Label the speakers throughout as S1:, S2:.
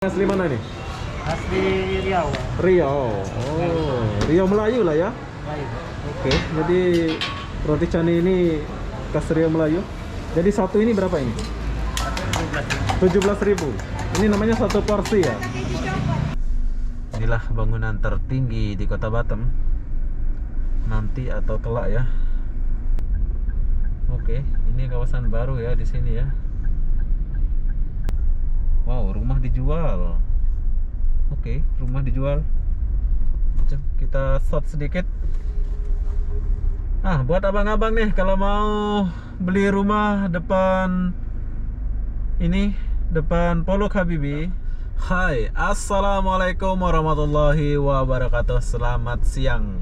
S1: Asli mana nih?
S2: Asli Riau.
S1: Riau. Oh, Riau Melayu lah ya.
S2: Baik.
S1: Oke, jadi roti canai ini khas Riau Melayu. Jadi satu ini berapa ini? 17.000. Ini namanya satu porsi ya. Inilah bangunan tertinggi di Kota Batam. Nanti atau kelak ya. Oke, ini kawasan baru ya di sini ya. Wow, rumah dijual. Oke, rumah dijual. Kita shot sedikit. Buat abang-abang nih kalau mau beli rumah depan ini, depan Polok Habibie. Hai, assalamualaikum warahmatullahi wabarakatuh. Selamat siang.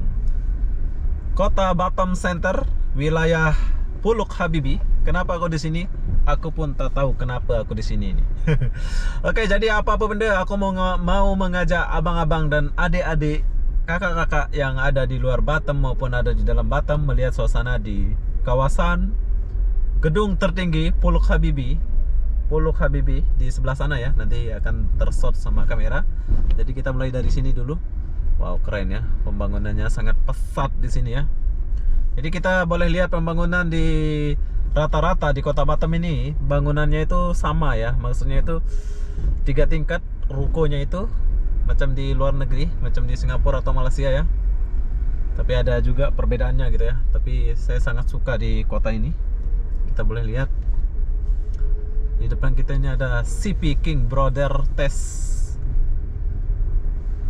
S1: Kota Batam Center, wilayah Polok Habibie. Kenapa aku di sini? Aku pun tak tahu kenapa aku di sini ini. Oke, jadi apa-apa benda aku mau mengajak abang-abang dan adik-adik, kakak-kakak yang ada di luar Batam maupun ada di dalam Batam melihat suasana di kawasan gedung tertinggi Polok Habibie. Polok Habibie di sebelah sana ya. Nanti akan tershot sama kamera. Jadi kita mulai dari sini dulu. Wow, keren ya. Pembangunannya sangat pesat di sini ya. Jadi kita boleh lihat pembangunan di rata-rata di Kota Batam ini bangunannya itu sama ya, maksudnya itu 3 tingkat rukonya itu macam di luar negeri, macam di Singapura atau Malaysia ya. Tapi ada juga perbedaannya gitu ya. Tapi saya sangat suka di kota ini. Kita boleh lihat di depan kita ini ada CP King Brother Test.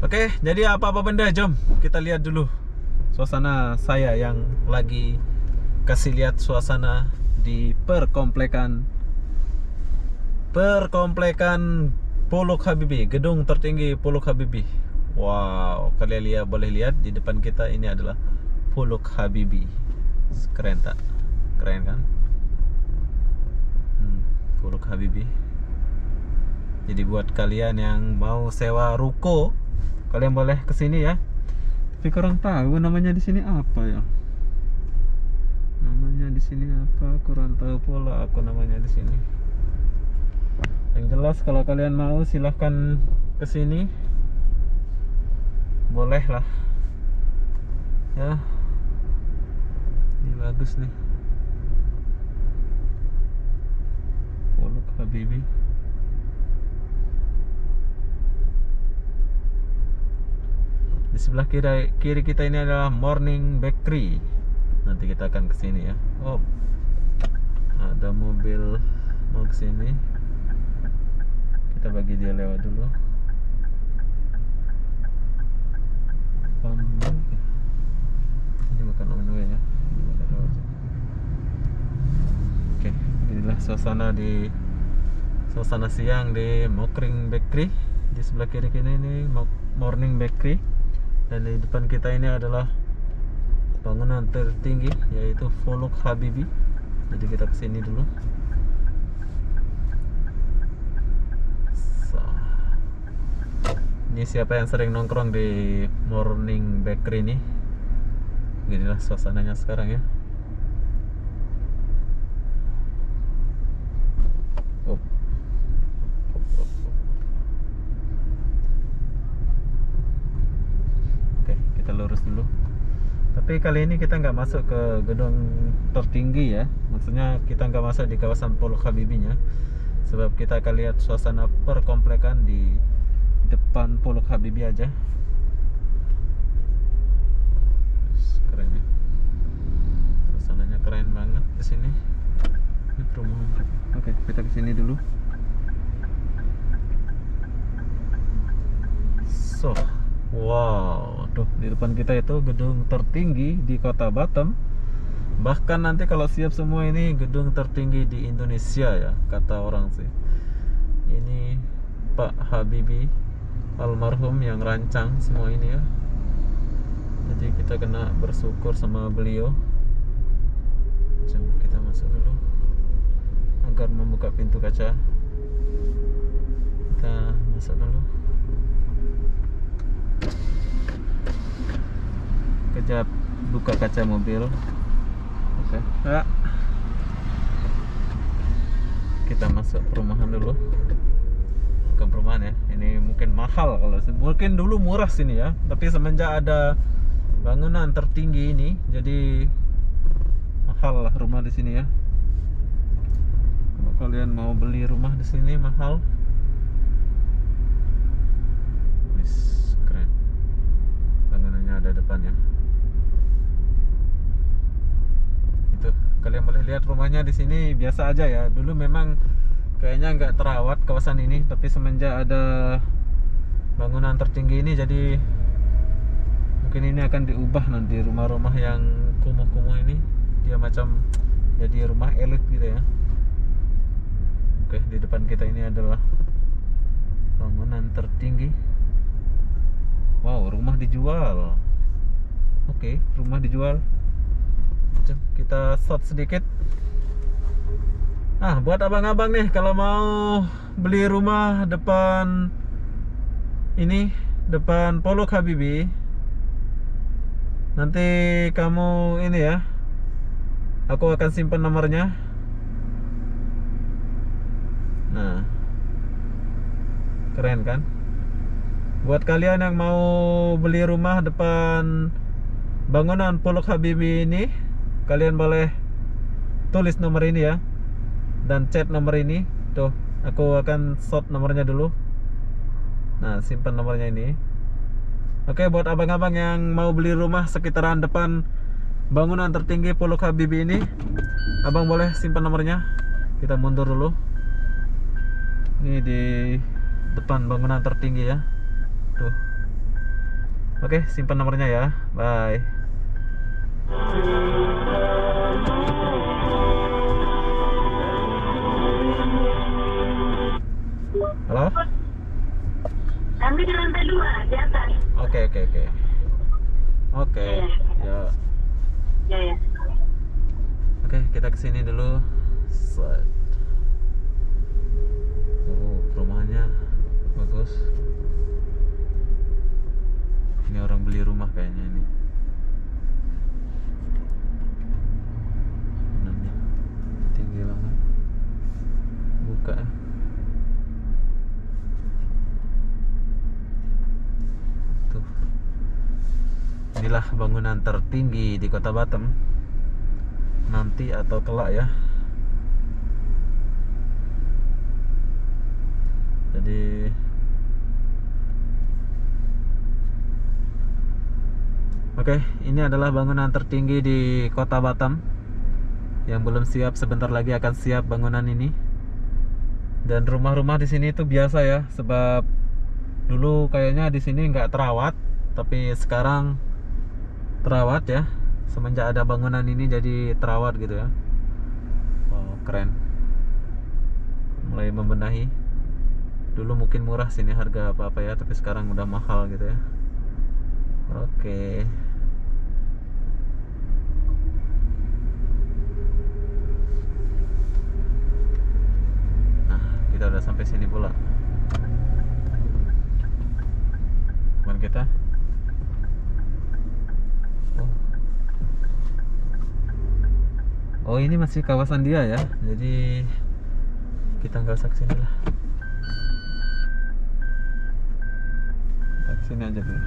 S1: Oke, jadi apa-apa benda, jom kita lihat dulu suasana saya yang lagi kasih lihat suasana di perkomplekan Polok Habibie, gedung tertinggi Polok Habibie. Wow, kalian lihat, boleh lihat di depan kita ini adalah Polok Habibie. Keren tak? Keren kan? Polok Habibie. Jadi buat kalian yang mau sewa ruko, kalian boleh kesini ya. Tapi kurang tahu namanya di sini apa ya? Namanya di sini apa? Kurang tahu pula aku namanya di sini. Yang jelas kalau kalian mau silahkan ke sini. Boleh lah. Ya. Ini bagus nih. Polok Habibie. Di sebelah kiri kita ini adalah Morning Bakery. Nanti kita akan ke sini ya. Oh, ada mobil mau ke sini. Kita bagi dia lewat dulu. Ini bukan on the way ya. Oke, inilah suasana siang di Morning Bakery. Di sebelah kiri ini Morning Bakery. Dan di depan kita ini adalah bangunan tertinggi yaitu Polok Habibie. Jadi kita kesini dulu. Ini siapa yang sering nongkrong di Morning Bakery ini? Inilah suasananya sekarang ya. Oke, kita lurus dulu. Tapi kali ini kita nggak masuk ke gedung tertinggi ya. Maksudnya kita nggak masuk di kawasan Polok Habibie-nya. Sebab kita akan lihat suasana perkomplekan di depan Polok Habibie aja. Keren ya. Suasananya keren banget di sini. Ini perumahan. Oke, kita ke sini dulu. Wow, tuh di depan kita itu gedung tertinggi di Kota Batam. Bahkan nanti kalau siap semua ini gedung tertinggi di Indonesia ya, kata orang sih. Ini Pak Habibie almarhum yang rancang semua ini ya. Jadi kita kena bersyukur sama beliau. Jom kita masuk dulu agar membuka pintu kaca. Kita masuk dulu. Kejap buka kaca mobil. Oke. Ya. Kita masuk perumahan dulu. bukan perumahan ya. Ini mungkin mahal, kalau mungkin dulu murah sini ya, tapi semenjak ada bangunan tertinggi ini jadi mahal lah rumah di sini ya. Kalau kalian mau beli rumah di sini mahal. Wis, keren. Bangunannya ada depannya. Itu kalian boleh lihat rumahnya di sini biasa aja ya. Dulu memang kayaknya nggak terawat kawasan ini, tapi semenjak ada bangunan tertinggi ini jadi mungkin ini akan diubah nanti. Rumah-rumah yang kumuh-kumuh ini dia macam jadi rumah elit gitu ya. Oke, di depan kita ini adalah bangunan tertinggi. Wow, rumah dijual. Oke, rumah dijual. Jom kita shot sedikit. Buat abang-abang nih, kalau mau beli rumah depan ini, depan Polok Habibie, nanti kamu ini ya, aku akan simpan nomornya. Nah, keren kan? Buat kalian yang mau beli rumah depan bangunan Polok Habibie ini, kalian boleh tulis nomor ini ya, dan chat nomor ini. Tuh, aku akan shot nomornya dulu. Nah, simpan nomornya ini. Oke, buat abang-abang yang mau beli rumah sekitaran depan bangunan tertinggi Polok Habibie ini, abang boleh simpan nomornya. Kita mundur dulu. Ini di depan bangunan tertinggi ya. Tuh. Oke, simpan nomornya ya. Bye. Halo?
S3: Kami di lantai 2 di atas.
S1: Oke. Ya.
S3: Ya.
S1: Oke, kita kesini dulu. Set. Rumahnya bagus. Ini orang beli rumah kayaknya ini. Bangunannya tinggi banget. Buka ya. Tuh. Inilah bangunan tertinggi di Kota Batam nanti atau kelak ya. Jadi oke, ini adalah bangunan tertinggi di Kota Batam yang belum siap, sebentar lagi akan siap bangunan ini. Dan rumah-rumah di sini itu biasa ya, sebab dulu kayaknya di sini nggak terawat, tapi sekarang terawat ya. Semenjak ada bangunan ini jadi terawat gitu ya. Wow, keren. Mulai membenahi. Dulu mungkin murah sini harga apa-apa ya, tapi sekarang udah mahal gitu ya. Oke. Nah, kita udah sampai sini pula. Teman kita. Oh, ini masih kawasan dia ya. Jadi kita nggak usah kesini lah. Kita kesini aja dulu.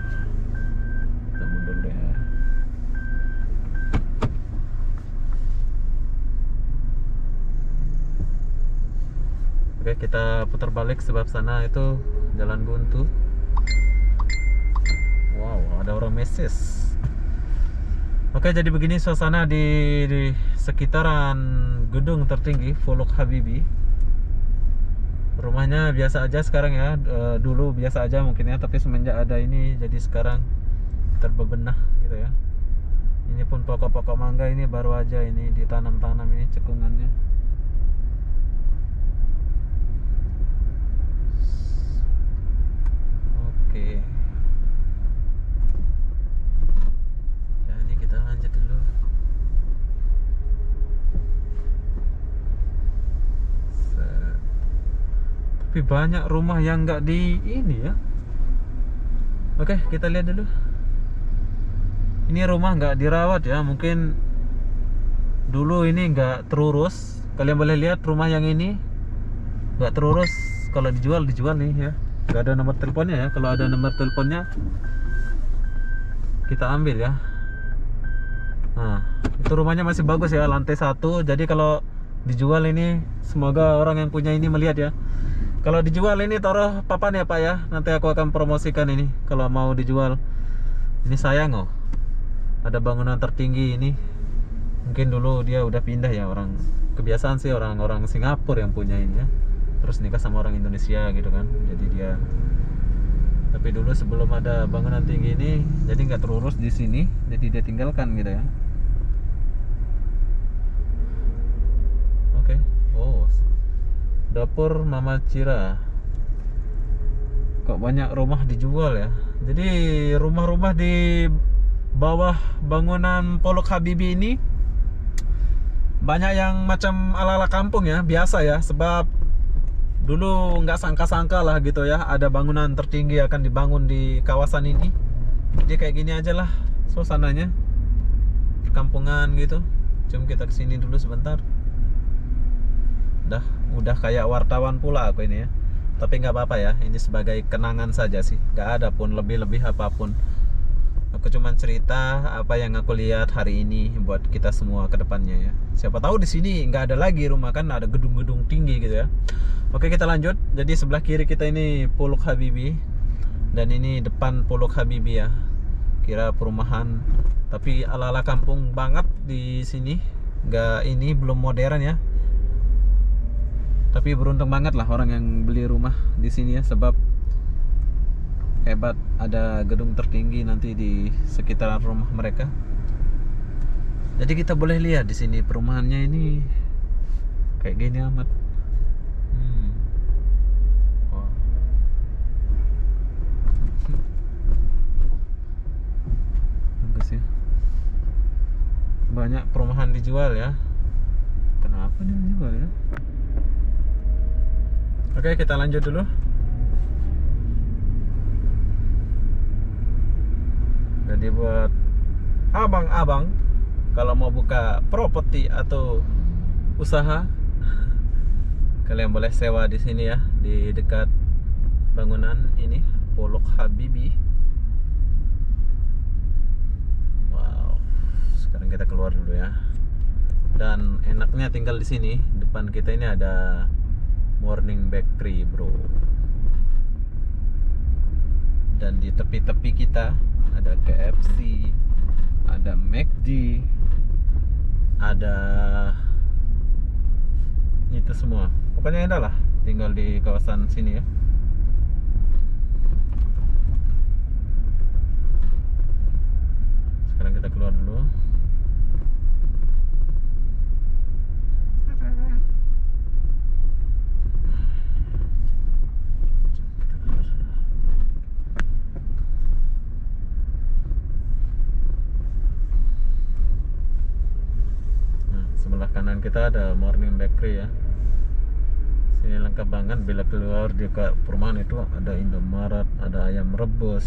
S1: Kita mundur deh. Oke, kita putar balik sebab sana itu jalan buntu. Wow, ada orang meses. Oke, jadi begini suasana di sekitaran gedung tertinggi Polok Habibie. Rumahnya biasa aja sekarang ya. Dulu biasa aja mungkin ya, tapi semenjak ada ini jadi sekarang terbebenah gitu ya. Ini pun pokok-pokok mangga ini baru aja ini ditanam-tanam ini cekungannya. Oke. Jadi kita lanjut dulu. Tapi banyak rumah yang nggak di ini ya. Oke, kita lihat dulu. Ini rumah nggak dirawat ya, mungkin dulu ini nggak terurus. Kalian boleh lihat rumah yang ini nggak terurus kalau dijual nih ya. Gak ada nomor teleponnya ya. Kalau ada nomor teleponnya kita ambil ya. Nah, itu rumahnya masih bagus ya, lantai 1. Jadi kalau dijual ini, semoga orang yang punya ini melihat ya. Kalau dijual ini taruh papan ya Pak ya. Nanti aku akan promosikan ini kalau mau dijual. Ini sayang oh. Ada bangunan tertinggi ini. Mungkin dulu dia udah pindah ya, orang kebiasaan sih orang-orang Singapura yang punya ini ya. Terus nikah sama orang Indonesia gitu kan. Jadi dia, tapi dulu sebelum ada bangunan tinggi ini, jadi nggak terurus di sini, jadi dia tinggalkan gitu ya. Oke. Oh, dapur Mama Cira. Kok banyak rumah dijual ya. Jadi rumah-rumah di bawah bangunan Polok Habibie ini banyak yang macam ala-ala kampung ya, biasa ya. Sebab dulu nggak sangka-sangka lah gitu ya, ada bangunan tertinggi akan dibangun di kawasan ini. Jadi kayak gini aja lah suasananya, perkampungan gitu. Cuma kita kesini dulu sebentar. Udah kayak wartawan pula aku ini ya. Tapi nggak apa-apa ya, ini sebagai kenangan saja sih. Nggak ada pun lebih-lebih apapun. Aku cuma cerita apa yang aku lihat hari ini buat kita semua ke depannya ya. Siapa tahu di sini nggak ada lagi rumah, kan ada gedung-gedung tinggi gitu ya. Oke, kita lanjut. Jadi sebelah kiri kita ini Polok Habibie, dan ini depan Polok Habibie ya. Kira perumahan, tapi ala-ala kampung banget di sini. Nggak, ini belum modern ya. Tapi beruntung banget lah orang yang beli rumah di sini ya, sebab hebat, ada gedung tertinggi nanti di sekitaran rumah mereka. Jadi kita boleh lihat di sini perumahannya ini kayak gini amat. Wow. Bagus ya. Banyak perumahan dijual ya. Kenapa dia dijual ya? Oke, kita lanjut dulu. Jadi buat abang-abang kalau mau buka properti atau usaha, kalian boleh sewa di sini ya, di dekat bangunan ini Polok Habibie. Wow. Sekarang kita keluar dulu ya. Dan enaknya tinggal di sini. Depan kita ini ada Morning Bakery, bro. Dan di tepi-tepi kita ada KFC, ada McD, ada itu semua. Pokoknya enak lah tinggal di kawasan sini ya. Sekarang kita keluar dulu. Sebelah kanan kita ada Morning Bakery ya. Sini lengkap banget. Bila keluar di perumahan itu ada Indomaret, ada ayam rebus.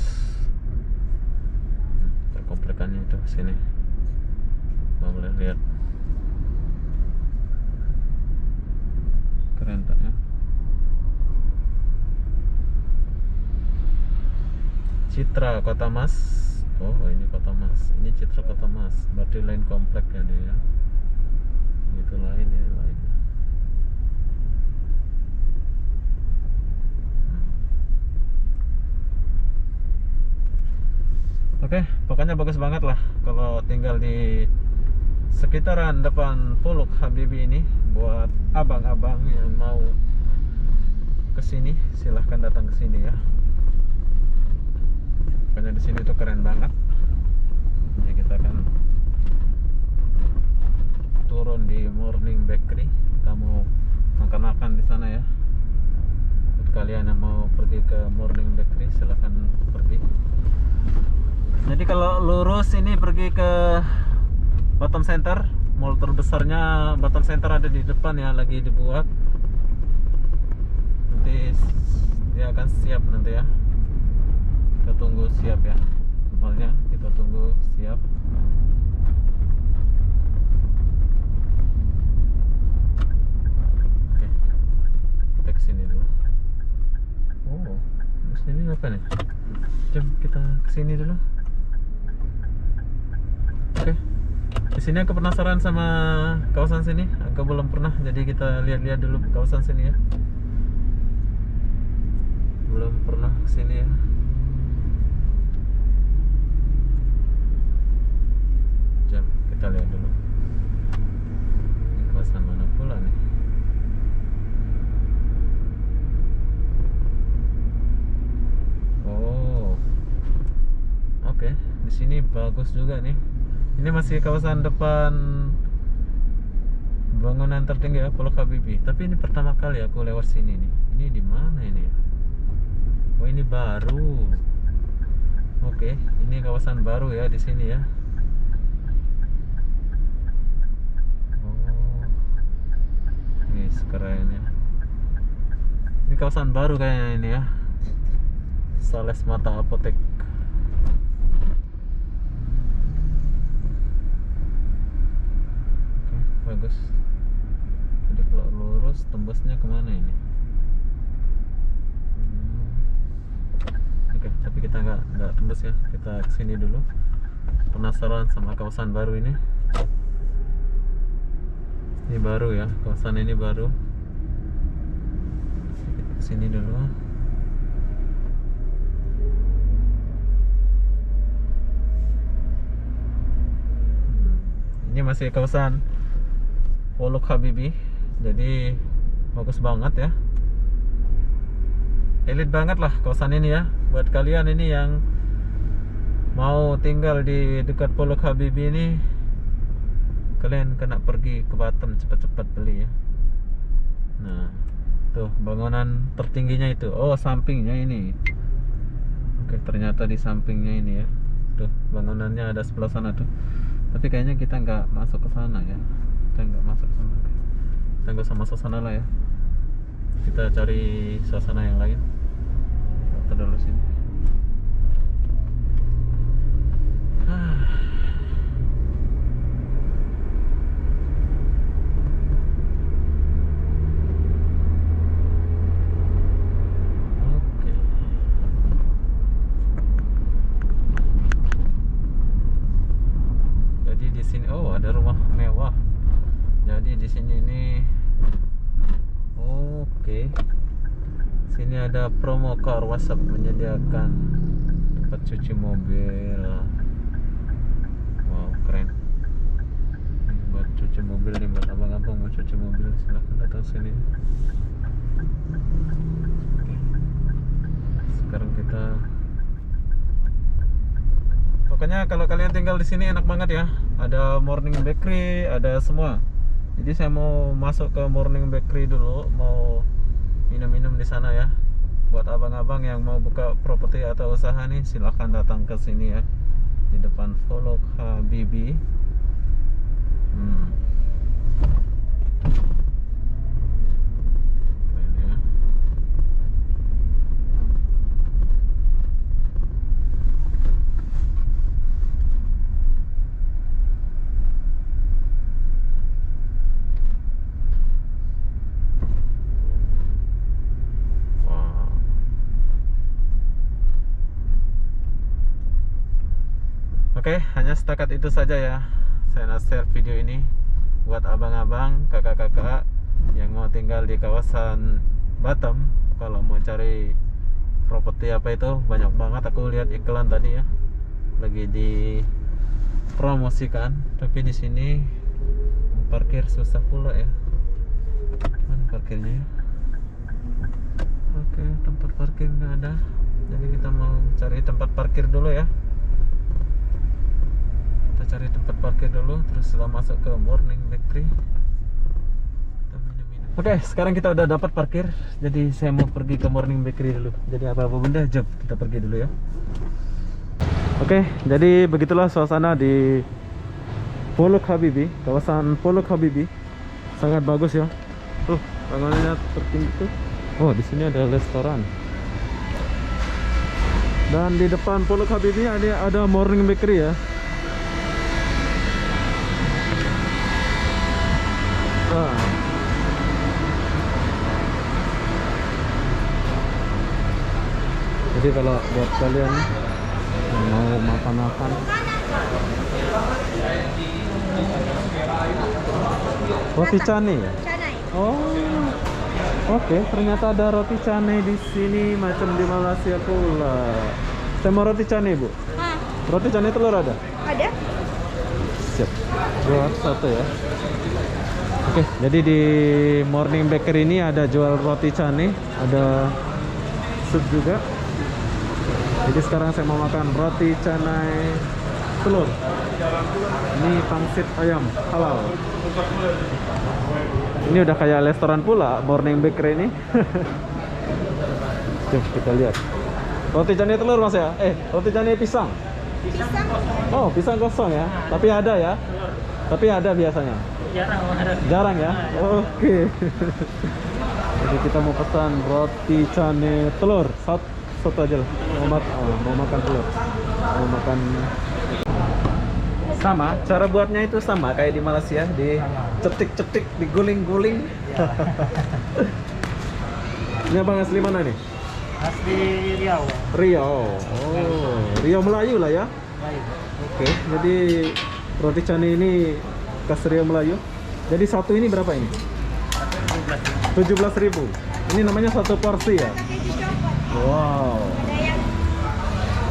S1: Perkomplekannya itu sini. Boleh lihat. Keren tak ya? Citra Kota Mas. Oh, ini Kota Mas. Ini Citra Kota Mas. Berarti lain kompleknya dia ya. Itu lain ya, lain. Oke, pokoknya bagus banget lah kalau tinggal di sekitaran depan Polok Habibie ini. Buat abang-abang yang mau kesini, silahkan datang ke sini ya. Pokoknya di sini tuh keren banget. Jadi kita akan turun di Morning Bakery. Kita mau makan-makan di sana ya. Buat kalian yang mau pergi ke Morning Bakery, silahkan pergi. Jadi kalau lurus ini pergi ke Batam Center, mall terbesarnya Batam Center ada di depan ya, lagi dibuat. Nanti dia akan siap nanti ya. Kita tunggu siap ya. Mallnya kita tunggu siap. Oke. Kita kesini dulu. apa nih? Jom kita kesini dulu. Oke. Di sini aku penasaran sama kawasan sini. Aku belum pernah, jadi kita lihat-lihat dulu kawasan sini ya. Belum pernah kesini ya. Jom kita lihat dulu. Ini kawasan mana pula nih? Oh, oke. Di sini bagus juga nih. Ini masih kawasan depan bangunan tertinggi ya, Pondok Habibie. Tapi ini pertama kali aku lewat sini nih. Ini di mana ini ya? Oh, ini baru. Oke, ini kawasan baru ya di sini ya. Oh, ini keren ya. Ini kawasan baru kayaknya ini ya. Sales Mata Apotek. Bagus. Jadi kalau lurus tembusnya kemana ini? Oke, tapi kita nggak tembus ya. Kita kesini dulu. Penasaran sama kawasan baru ini. Ini baru ya, kawasan ini baru. Kita kesini dulu. Ini masih kawasan Pondok Habibie, jadi bagus banget ya, elit banget lah kawasan ini ya. Buat kalian ini yang mau tinggal di dekat Pondok Habibie ini, kalian kena pergi ke Batam cepat-cepat beli ya. Nah, tuh bangunan tertingginya itu. Oh, sampingnya ini. Oke, ternyata di sampingnya ini ya. Tuh bangunannya ada sebelah sana tuh. Tapi kayaknya kita nggak masuk ke sana ya. Kita nggak masuk ke sana. Kita nggak usah masuk sana lah ya. Kita cari suasana yang lain. Kita dulu sini. Oke. Jadi di sini ada rumah mewah. Jadi di sini ini oke. Sini ada promo car WhatsApp menyediakan tempat cuci mobil. Wow, keren. Ini buat cuci mobil nih, buat abang-abang mau cuci mobil silahkan datang sini. Oke. Sekarang kita pokoknya kalau kalian tinggal di sini enak banget ya. Ada Morning Bakery, ada semua. Jadi saya mau masuk ke Morning Bakery dulu, mau minum-minum di sana ya. Buat abang-abang yang mau buka properti atau usaha nih, silahkan datang ke sini ya. Di depan Pondok Habibie. Keren ya. Oke, hanya setakat itu saja ya. Saya share video ini buat abang-abang, kakak-kakak yang mau tinggal di kawasan Batam. Kalau mau cari properti apa itu, banyak banget aku lihat iklan tadi ya. Lagi dipromosikan, tapi di sini parkir susah pula ya. Mana parkirnya ya? Oke, tempat parkir nggak ada. Jadi kita mau cari tempat parkir dulu ya. Cari tempat parkir dulu, terus setelah masuk ke Morning Bakery kita minum-minum. Oke, sekarang kita udah dapat parkir, jadi saya mau pergi ke Morning Bakery dulu. Jadi apa-apa benda, jom kita pergi dulu ya. Oke, jadi begitulah suasana di Pondok Habibie, kawasan Pondok Habibie. Sangat bagus ya. Tuh, bangunannya tertinggi tuh. Oh, di sini ada restoran. Dan di depan Pondok Habibie ada Morning Bakery ya. Jadi Jadi kalau buat kalian yang mau makan-makan, roti canai ya?
S4: Canai.
S1: Oh, oke. Ternyata ada roti canai di sini, macam di Malaysia pula. Saya mau roti canai, Bu.
S4: Hah,
S1: Roti canai telur ada?
S4: ada?
S1: Siap. Buat satu ya. Oke, jadi di Morning Bakery ini ada jual roti canai, ada sup juga. Jadi sekarang saya mau makan roti canai telur. Ini pangsit ayam halal. Ini udah kayak restoran pula Morning Bakery ini. Coba kita lihat. Roti canai telur Mas ya? Roti canai pisang.
S4: Pisang.
S1: Oh, pisang kosong ya. Tapi ada ya. Tapi ada biasanya. Jarang ya? Oke. Jadi kita mau pesan roti canai telur. Satu aja lah. Mau makan telur. Mau makan. Sama, cara buatnya itu sama kayak di Malaysia, di cetik-cetik, diguling-guling. Ini abang asli mana nih?
S2: Asli Riau.
S1: Riau. Oh, Riau Melayu lah ya.
S2: Baik.
S1: Oke, jadi roti canai ini khas Riau Melayu. Jadi satu ini berapa ini? 17.000. Ini namanya satu porsi ya. Wow.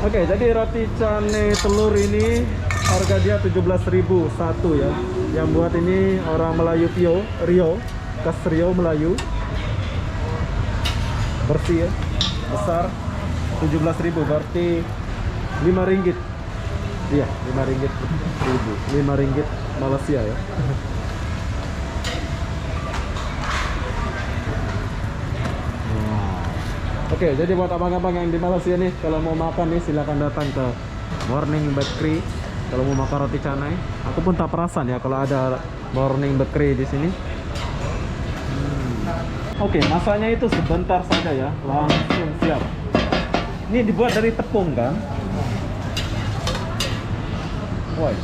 S1: Oke, jadi roti canai telur ini harga dia 17.000 satu ya. Yang buat ini orang Melayu Riau, khas Riau Melayu. Bersih ya, besar. 17.000 berarti 5 ringgit. Iya, 5 ringgit. 5 ringgit Malaysia ya. Oke, jadi buat abang-abang yang di Malaysia nih, kalau mau makan nih silakan datang ke Morning Bakery. Kalau mau makan roti canai, aku pun tak perasan ya kalau ada Morning Bakery di sini. Oke, masaknya itu sebentar saja ya, langsung siap. Ini dibuat dari tepung kan? Woi,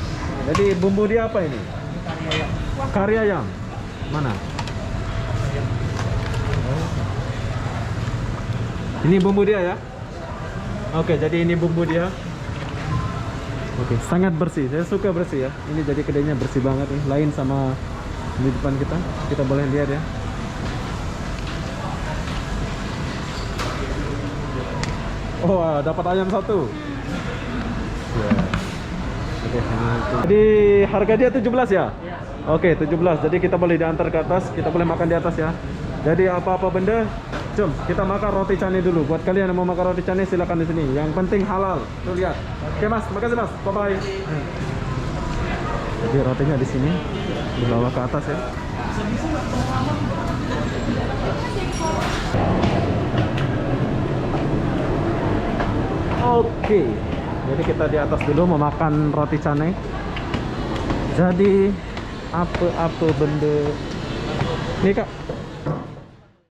S1: jadi bumbu dia apa ini? Kari ayam. Mana? Ini bumbu dia ya. Oke, jadi ini bumbu dia. Oke, sangat bersih. Saya suka bersih ya. Ini jadi kedainya bersih banget nih. Lain sama di depan kita. Kita boleh lihat ya. Oh, dapat ayam satu. Ya. Oke, jadi harga dia 17 ya? Oke, 17. Jadi kita boleh diantar ke atas. Kita boleh makan di atas ya. Jadi apa-apa benda, jom kita makan roti canai dulu. Buat kalian yang mau makan roti canai silakan di sini. Yang penting halal. Tuh lihat. Oke Mas, makasih Mas. Bye bye. Jadi rotinya di sini, dibawa ke atas ya. Oke. Jadi kita di atas dulu mau makan roti canai. Jadi apa-apa benda. Nih Kak,